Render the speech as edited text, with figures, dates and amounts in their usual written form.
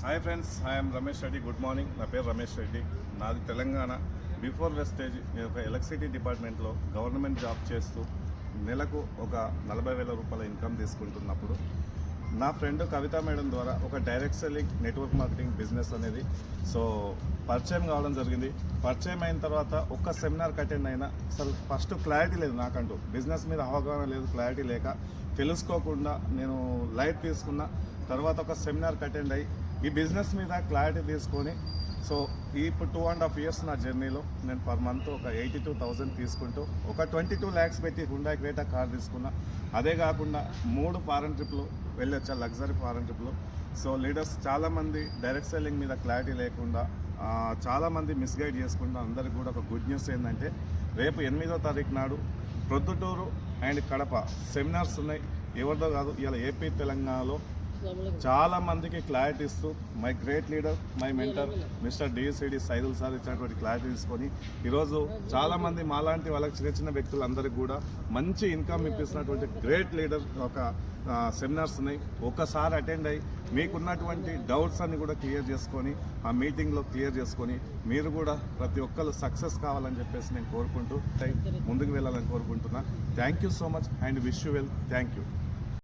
Hi friends, I'm Ramesh Reddy. Good morning. నా పేరు రమేష్ రెడ్డి. నాది తెలంగాణ. బిఫోర్ వెస్టేజ్ నేను ఒక ఎలక్ట్రిసిటీ డిపార్ట్మెంట్లో గవర్నమెంట్ జాబ్ చేస్తూ నెలకు ఒక 40,000 రూపాయల ఇన్కమ్ తీసుకుంటున్నప్పుడు నా ఫ్రెండ్ కవిత మేడం ద్వారా ఒక direct selling network marketing business అనేది పరిచయం కావడం జరిగింది. పరిచయం అయిన తర్వాత ఒక్క సెమినార్కి అటెండ్ అయినా అసలు ఫస్ట్ క్లారిటీ లేదు, నాకంటూ బిజినెస్ మీద అవగాహన లేదు, క్లారిటీ లేక తెలుసుకోకుండా నేను లైట్ తీసుకున్న తర్వాత ఒక సెమినార్కి అటెండ్ అయ్యి ఈ బిజినెస్ మీద క్లారిటీ తీసుకొని ఇప్పుడు 2.5 years నా జర్నీలో నేను పర్ మంత్ ఒక 82,000 తీసుకుంటూ ఒక 22 lakhs పెట్టి హుండాయ్ క్రేటా కార్ తీసుకున్నా. అదే కాకుండా 3 ఫారెన్ ట్రిప్లు వెళ్ళొచ్చా, లగ్జరీ ఫారెన్ ట్రిప్లు. లీడర్స్ చాలామంది డైరెక్ట్ సెల్లింగ్ మీద క్లారిటీ లేకుండా చాలామంది మిస్గైడ్ చేసుకుంటూ అందరికి కూడా ఒక గుడ్ న్యూస్ ఏంటంటే రేపు 8వ తారీఖు నాడు ప్రొద్దుటూరు అండ్ కడప సెమినార్స్ ఉన్నాయి. ఎవరిదో కాదు, ఇలా ఏపీ తెలంగాణలో చాలా మందికి క్లారిటీ ఇస్తూ my great leader, my mentor mister DCD Saidul sir ఇచ్చినటువంటి క్లారిటీ తీసుకొని ఈరోజు చాలామంది మాలాంటి వాళ్ళకి చిన్న చిన్న వ్యక్తులందరికీ కూడా మంచి ఇన్కమ్ ఇప్పిస్తున్నటువంటి గ్రేట్ లీడర్ ఒక సెమినార్స్ ఉన్నాయి. ఒకసారి అటెండ్ అయ్యి మీకున్నటువంటి డౌట్స్ అన్ని కూడా క్లియర్ చేసుకొని ఆ మీటింగ్లో క్లియర్ చేసుకొని మీరు కూడా ప్రతి ఒక్కరు సక్సెస్ కావాలని చెప్పేసి నేను కోరుకుంటూ ముందుకు వెళ్ళాలని కోరుకుంటున్నా. Thank you so much and wish you well. Thank you.